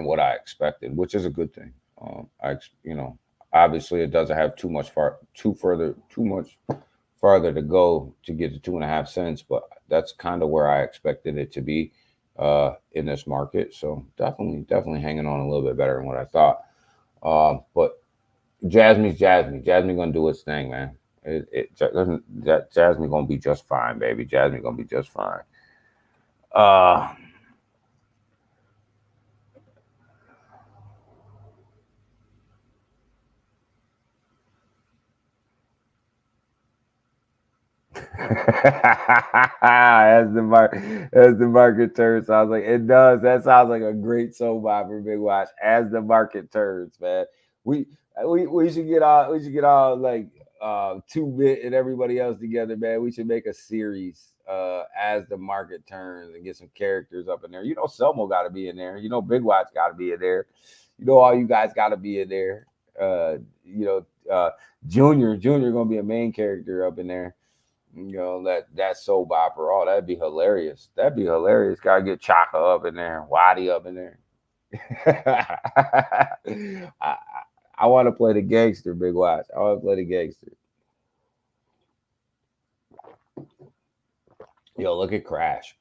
Speaker 2: what I expected, which is a good thing. Obviously it doesn't have too much farther to go to get to 2.5 cents, but that's kind of where I expected it to be in this market. So definitely hanging on a little bit better than what I thought. But Jasmine's gonna do its thing, man. Jasmine gonna be just fine, baby. Jasmine gonna be just fine. as the market turns, sounds like it does. That sounds like a great soap opera, Big Watch. As the market turns, man. We we should get all like 2-Bit and everybody else together, man. We should make a series as the market turns and get some characters up in there. You know, Selmo got to be in there. You know, Big Watch got to be in there. You know, all you guys got to be in there. Junior gonna be a main character up in there. You know, that soap opera. Oh, that'd be hilarious. That'd be hilarious. Gotta get Chaka up in there, Waddy up in there. I want to play the gangster, Big Watch. I want to play the gangster. Yo, look at Crash.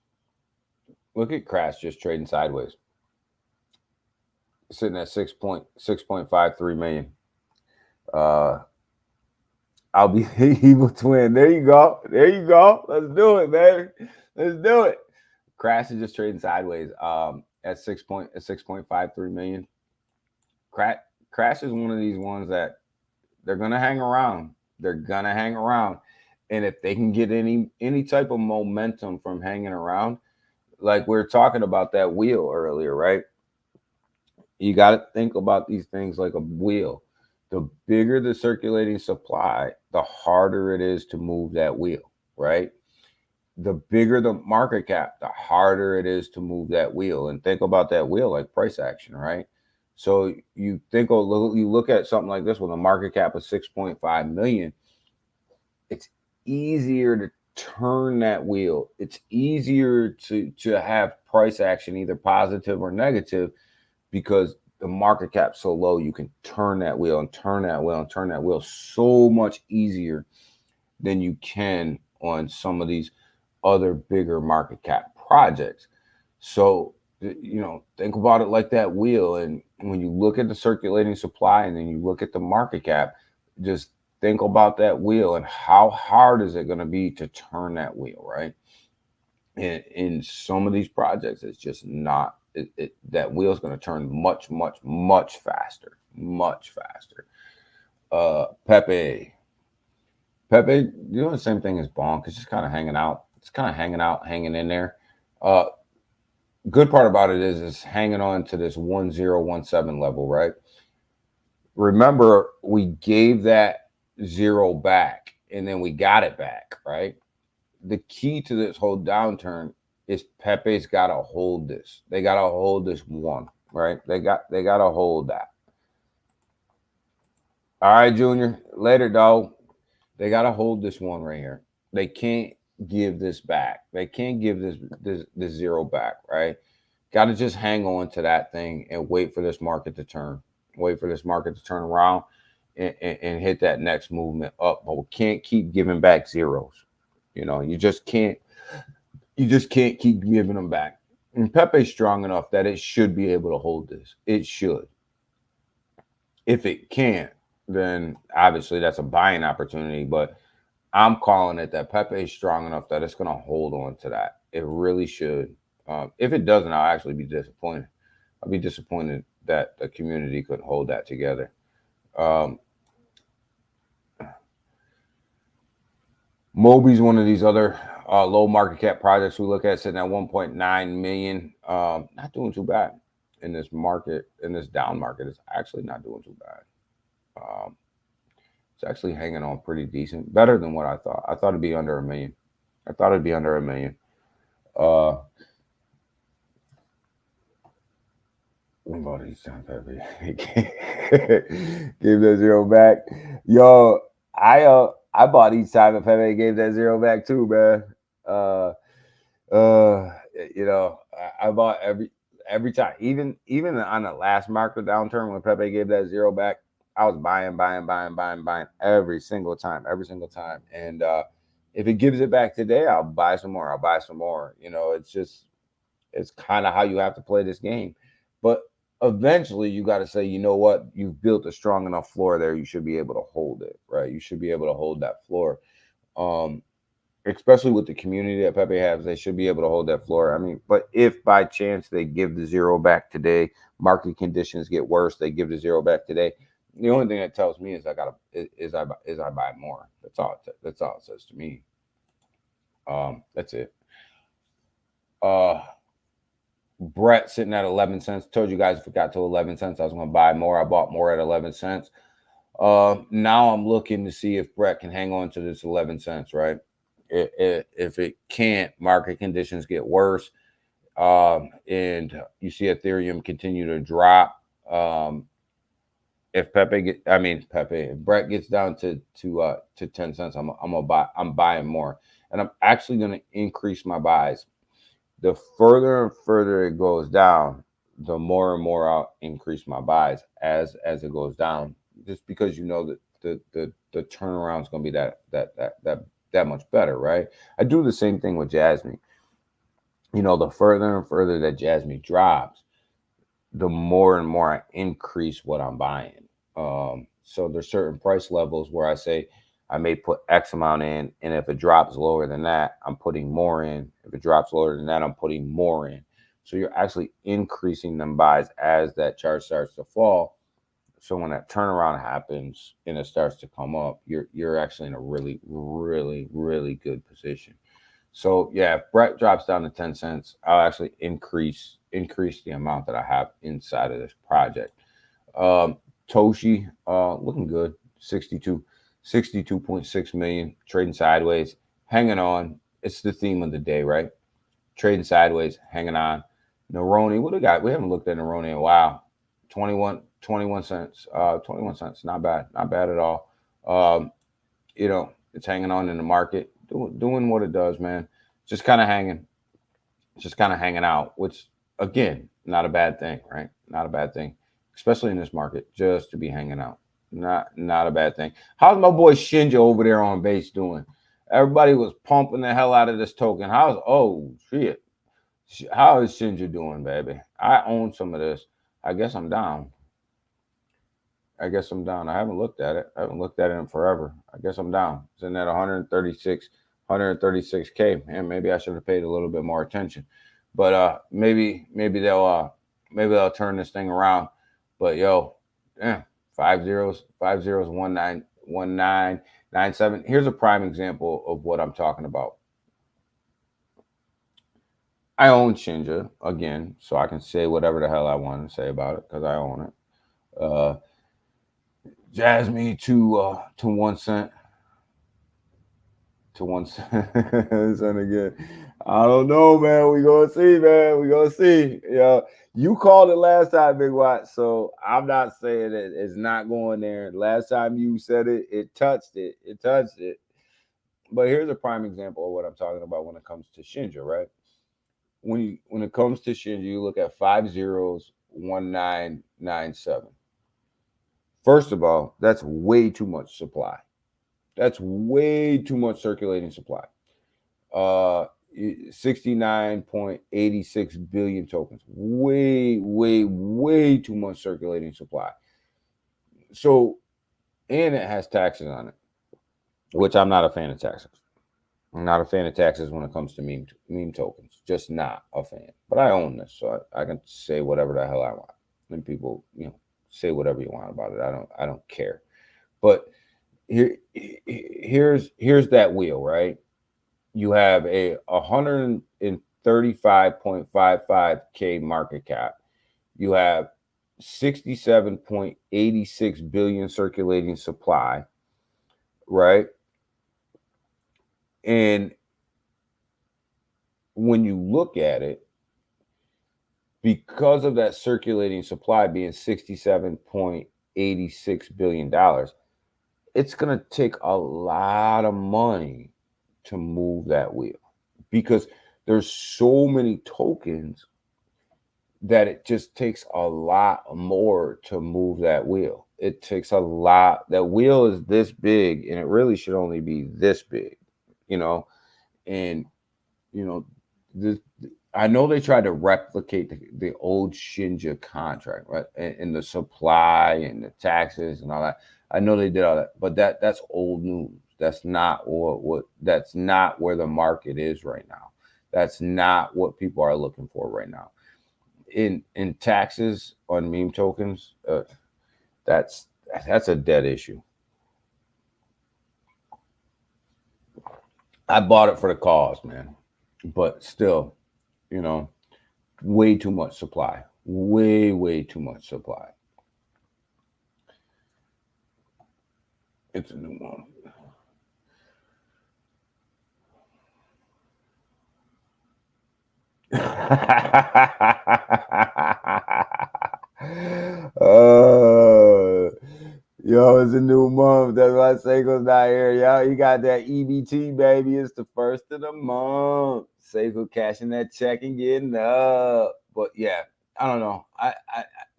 Speaker 2: Look at Crash just trading sideways. Sitting at 6.53 million. I'll be Evil Twin. There you go. There you go. Let's do it, man. Let's do it. Crash is just trading sideways. At 6.53 million. Crash is one of these ones that they're gonna hang around. They're gonna hang around, and if they can get any type of momentum from hanging around, like we were talking about that wheel earlier, right? You got to think about these things like a wheel. The bigger the circulating supply, the harder it is to move that wheel, right? The bigger the market cap, the harder it is to move that wheel. And think about that wheel like price action, right? So you look at something like this with a market cap of 6.5 million. It's easier to turn that wheel. It's easier to have price action, either positive or negative, because the market cap's so low. You can turn that wheel and turn that wheel and turn that wheel so much easier than you can on some of these other bigger market cap projects. So, you know, think about it like that wheel. And when you look at the circulating supply and then you look at the market cap, just think about that wheel and how hard is it going to be to turn that wheel, right? And in some of these projects, it's just not, that wheel's going to turn much, much, much faster, much faster. Pepe, doing the same thing as Bonk. It's just kind of hanging out. It's kind of hanging in there. Good part about it is hanging on to this 1017 level, right? Remember, we gave that zero back and then we got it back, right? The key to this whole downturn is Pepe's got to hold this. They got to hold this one, right? They got to hold that. All right, Junior. Later, dog. They got to hold this one right here. They can't give this back. They can't give this zero back, right? Got to just hang on to that thing and wait for this market to turn. Wait for this market to turn around and hit that next movement up. But we can't keep giving back zeros. You know, you just can't keep giving them back. And Pepe's strong enough that it should be able to hold this. It should. If it can't, then obviously that's a buying opportunity. But I'm calling it that Pepe is strong enough that it's going to hold on to that. It really should. If it doesn't, I'll actually be disappointed. I'll be disappointed that the community couldn't hold that together. Moby's one of these other low market cap projects we look at, sitting at 1.9 million. Not doing too bad in this market, in this down market. It's actually not doing too bad. It's actually hanging on pretty decent, better than what I thought. I thought it'd be under $1 million. What about each time, Pepe? Gave that zero back. Yo, I bought each time and Pepe gave that zero back too, man. You know, I bought every time, even on the last market downturn when Pepe gave that zero back, I was buying every single time. And if it gives it back today, I'll buy some more. You know, it's kind of how you have to play this game. But eventually you got to say, you know what, you've built a strong enough floor there. You should be able to hold it, right? You should be able to hold that floor. Especially with the community that Pepe has, they should be able to hold that floor. I mean, but if by chance they give the zero back today, market conditions get worse, they give the zero back today, the only thing that tells me is I buy more. That's all it says to me. That's it. Brett sitting at 11 cents. Told you guys if it got to 11 cents, I was going to buy more. I bought more at 11 cents. Now I'm looking to see if Brett can hang on to this 11 cents, right? If it can't, market conditions get worse. And you see Ethereum continue to drop. If Brett gets down to 10 cents, I'm buying more. And I'm actually going to increase my buys. The further and further it goes down, the more and more I'll increase my buys as it goes down, just because you know that the turnaround is going to be that much better, right? I do the same thing with Jasmine. You know, the further and further that Jasmine drops, the more and more I increase what I'm buying. So there's certain price levels where I say I may put X amount in, and if it drops lower than that, I'm putting more in. If it drops lower than that, I'm putting more in. So you're actually increasing them buys as that chart starts to fall. So when that turnaround happens and it starts to come up, you're actually in a really, really, really good position. So yeah, if Brett drops down to 10 cents, I'll actually increase the amount that I have inside of this project. Toshi, looking good, 62.6 million, trading sideways, hanging on. It's the theme of the day, right? Trading sideways, hanging on. Neroni, what do we got? We haven't looked at Neroni in a while. 21 cents. 21 cents, not bad at all. You know, it's hanging on in the market, doing what it does, man. Just kind of hanging out, which again, not a bad thing, right? Not a bad thing, especially in this market, just to be hanging out. Not a bad thing. How's my boy Shinja over there on base doing? Everybody was pumping the hell out of this token. How is Shinja doing, baby? I own some of this. I guess I'm down. I haven't looked at it. I haven't looked at it in forever. I guess I'm down. It's in at 136K. Man, maybe I should have paid a little bit more attention. But maybe they'll turn this thing around. But yo, 5 zeros 1997. Here's a prime example of what I'm talking about. I own Shinja again, so I can say whatever the hell I want to say about it because I own it. Jasmine to 1 cent. To 1 cent. And again, I don't know, man. We gonna see, man. We gonna see. Yeah, you called it last time, Big Watt. So I'm not saying it. It's not going there. Last time you said it, it touched it. But here's a prime example of what I'm talking about when it comes to Shinja, right? When it comes to Shinja, you look at 5 zeros 1997. First of all, that's way too much supply. That's way too much circulating supply. 69.86 billion tokens. Way too much circulating supply. So, and it has taxes on it, which I'm not a fan of taxes. I'm not a fan of taxes when it comes to meme tokens. Just not a fan. But I own this, so I can say whatever the hell I want. And people, say whatever you want about it. I don't care. But here's that wheel, right? You have a 135.55K market cap. You have 67.86 billion circulating supply, right? And when you look at it, because of that circulating supply being $67.86 billion, it's going to take a lot of money to move that wheel because there's so many tokens that it just takes a lot more to move that wheel. It takes a lot. That wheel is this big and it really should only be this big, and I know they tried to replicate the old Shinja contract, right? And the supply and the taxes and all that. I know they did all that, but that's old news. That's not that's not where the market is right now. That's not what people are looking for right now. In taxes on meme tokens, that's a dead issue. I bought it for the cause, man. But still, you know, way too much supply. Way too much supply. It's a new one. uh, yo, it's a new month. That's why Seiko's not here. Yo, you got that EBT, baby. It's the first of the month. Seiko cashing that check and getting up. But yeah, I don't know. I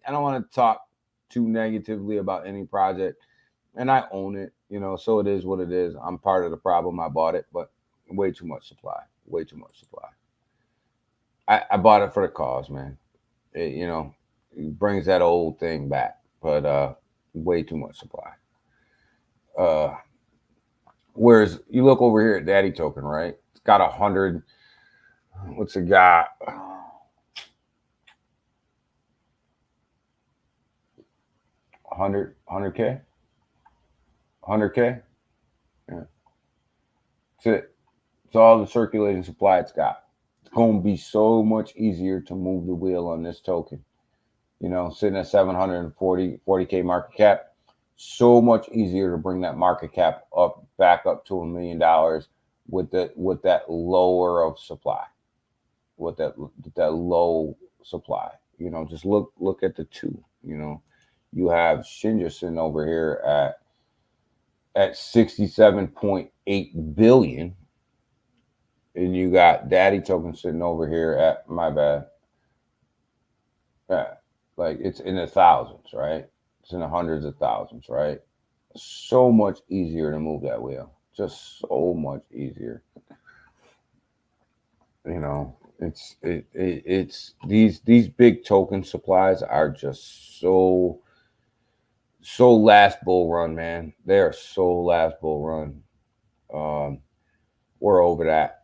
Speaker 2: don't want to talk too negatively about any project, and I own it. So it is what it is. I'm part of the problem. I bought it, but way too much supply. Way too much supply. I bought it for the cause, man. It brings that old thing back, but way too much supply. Uh, whereas you look over here at Daddy Token, right? It's got 100. What's it got? 100K, 100K. Yeah, that's it. It's all the circulating supply it's got. It's going to be so much easier to move the wheel on this token. Sitting at 40K market cap, so much easier to bring that market cap back up to $1 million with that lower of supply, with that low supply. Just look at the two. You have Shinja sitting over here at 67.8 billion, and you got Daddy Token sitting over here at, my bad, like it's in the thousands, right? It's in the hundreds of thousands, right? So much easier to move that wheel. Just so much easier. It's these big token supplies are just so last bull run, man. They are so last bull run. We're over that.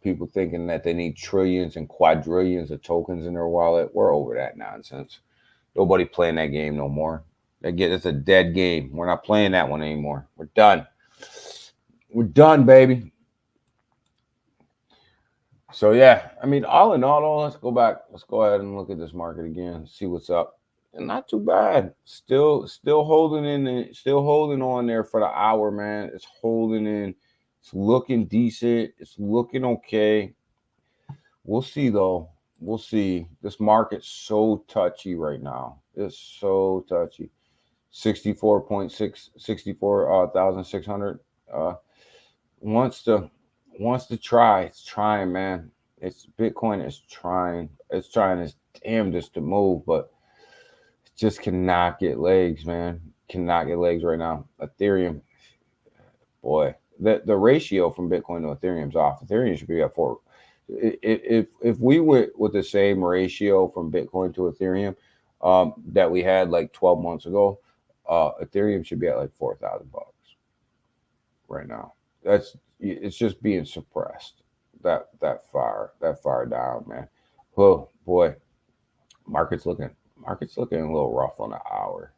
Speaker 2: People thinking that they need trillions and quadrillions of tokens in their wallet. We're over that nonsense. Nobody playing that game no more. It's a dead game. We're not playing that one anymore. We're done. We're done, baby. So yeah, I mean, all in all, let's go back. Let's go ahead and look at this market again. See what's up. And not too bad. Still holding in. Still holding on there for the hour, man. It's holding in. It's looking decent. It's looking okay. We'll see, though. We'll see. This market's so touchy right now. It's so touchy. 64,600 wants to try. It's trying, man. It's Bitcoin is trying. It's trying its damnedest to move, but it just cannot get legs, man. Cannot get legs right now. Ethereum, boy, the ratio from Bitcoin to Ethereum's off. Ethereum should be at 4. If we went with the same ratio from Bitcoin to Ethereum that we had like 12 months ago, Ethereum should be at like $4,000 right now. It's just being suppressed that far down, man. Oh boy, market's looking a little rough on the hour.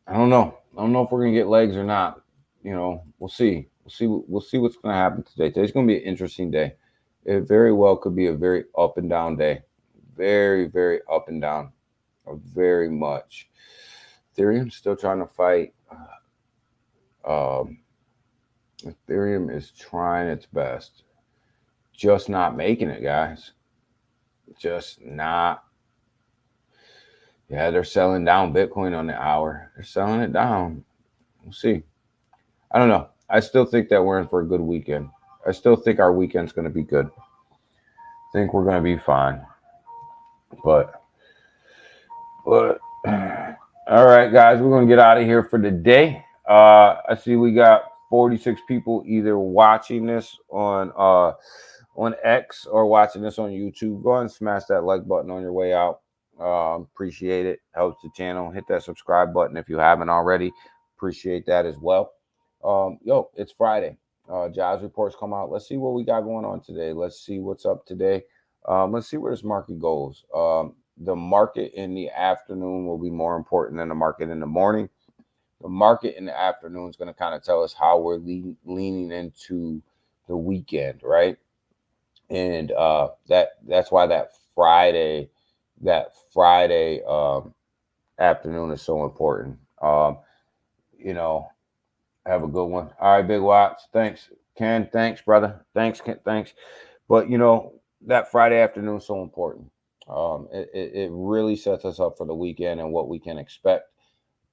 Speaker 2: I don't know if we're gonna get legs or not. We'll see. We'll see what's gonna happen today. Today's gonna be an interesting day. It very well could be a very up and down day. Very, very up and down. Very much. Ethereum's still trying to fight. Ethereum is trying its best. Just not making it, guys. Just not. Yeah, they're selling down Bitcoin on the hour. They're selling it down. We'll see. I don't know. I still think that we're in for a good weekend. I still think our weekend's going to be good. I think we're going to be fine. But all right, guys, we're going to get out of here for the day. I see we got 46 people either watching this on X or watching this on YouTube. Go ahead and smash that like button on your way out. Appreciate it. Helps the channel. Hit that subscribe button if you haven't already. Appreciate that as well. It's Friday. Jobs reports come out. Let's see what we got going on today. Let's see what's up today. Let's see where this market goes. The market in the afternoon will be more important than the market in the morning. The market in the afternoon is going to kind of tell us how we're leaning into the weekend, right? And that's why that Friday afternoon is so important. You know, have a good one. All right, Big Watts. Thanks, Ken. Thanks, brother. Thanks, Ken. Thanks. But that Friday afternoon is so important. It really sets us up for the weekend and what we can expect.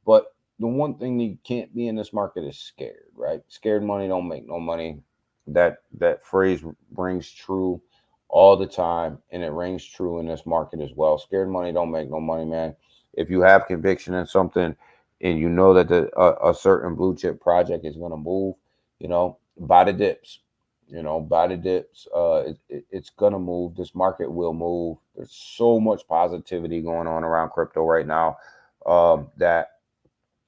Speaker 2: But the one thing that you can't be in this market is scared, right? Scared money don't make no money. That phrase rings true all the time, and it rings true in this market as well. Scared money don't make no money, man. If you have conviction in something, and you know that a certain blue chip project is going to move, buy the dips. Buy the dips. It's going to move. This market will move. There's so much positivity going on around crypto right now that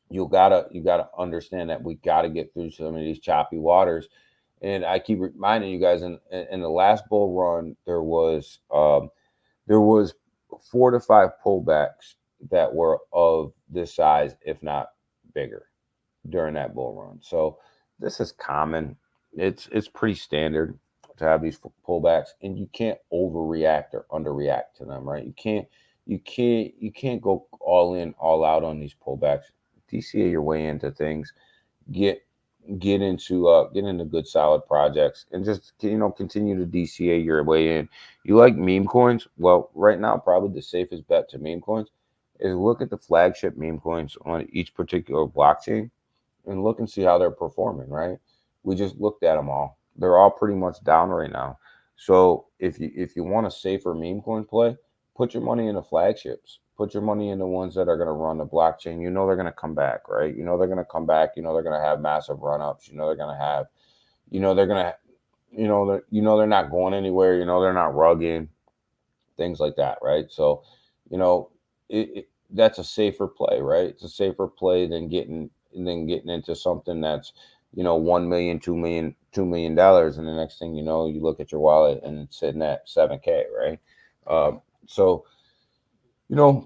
Speaker 2: you gotta understand that we gotta get through some of these choppy waters. And I keep reminding you guys, in the last bull run, there was 4 to 5 pullbacks that were of this size, if not bigger, during that bull run. So this is common. It's pretty standard to have these pullbacks, and you can't overreact or underreact to them, right? You can't go all in, all out on these pullbacks. DCA your way into things, get into good solid projects, and just continue to DCA your way in. You like meme coins? Well, right now probably the safest bet to meme coins is look at the flagship meme coins on each particular blockchain and look and see how they're performing, right? We just looked at them all. They're all pretty much down right now. So if you want a safer meme coin play, put your money in the flagships. Put your money in the ones that are going to run the blockchain. They're going to come back, right? They're going to come back. They're going to have massive run-ups. They're going to have, they're going to, they're not going anywhere. They're not rugging, things like that, right? So, that's a safer play, right? It's a safer play than getting into something that's, $1 million, $2 million, and the next thing you know, you look at your wallet and it's sitting at $7K, right? So,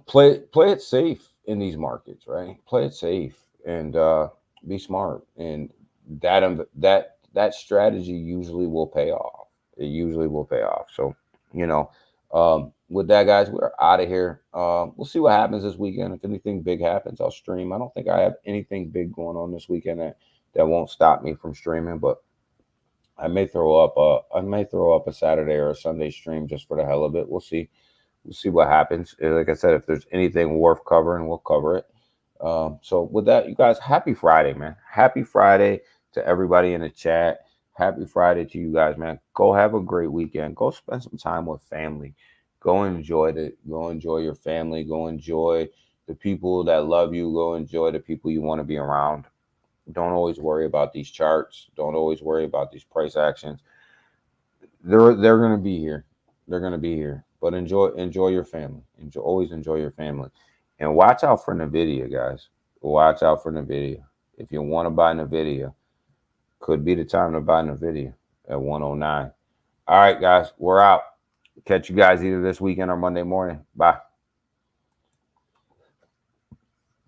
Speaker 2: play it safe in these markets, right? Play it safe and be smart, and that strategy usually will pay off. It usually will pay off. So, with that, guys, we're out of here. We'll see what happens this weekend. If anything big happens, I'll stream. I don't think I have anything big going on this weekend that won't stop me from streaming, but I may throw up a Saturday or a Sunday stream just for the hell of it. We'll see. We'll see what happens. Like I said, if there's anything worth covering, we'll cover it. So with that, you guys, happy Friday, man. Happy Friday to everybody in the chat. Happy Friday to you guys, man. Go have a great weekend. Go spend some time with family. Go enjoy your family. Go enjoy the people that love you. Go enjoy the people you want to be around. Don't always worry about these charts. Don't always worry about these price actions. They're going to be here. They're going to be here. But enjoy your family. Always enjoy your family. And watch out for NVIDIA, guys. Watch out for NVIDIA. If you want to buy NVIDIA, could be the time to buy NVIDIA at 109. All right, guys, we're out. Catch you guys either this weekend or Monday morning. Bye.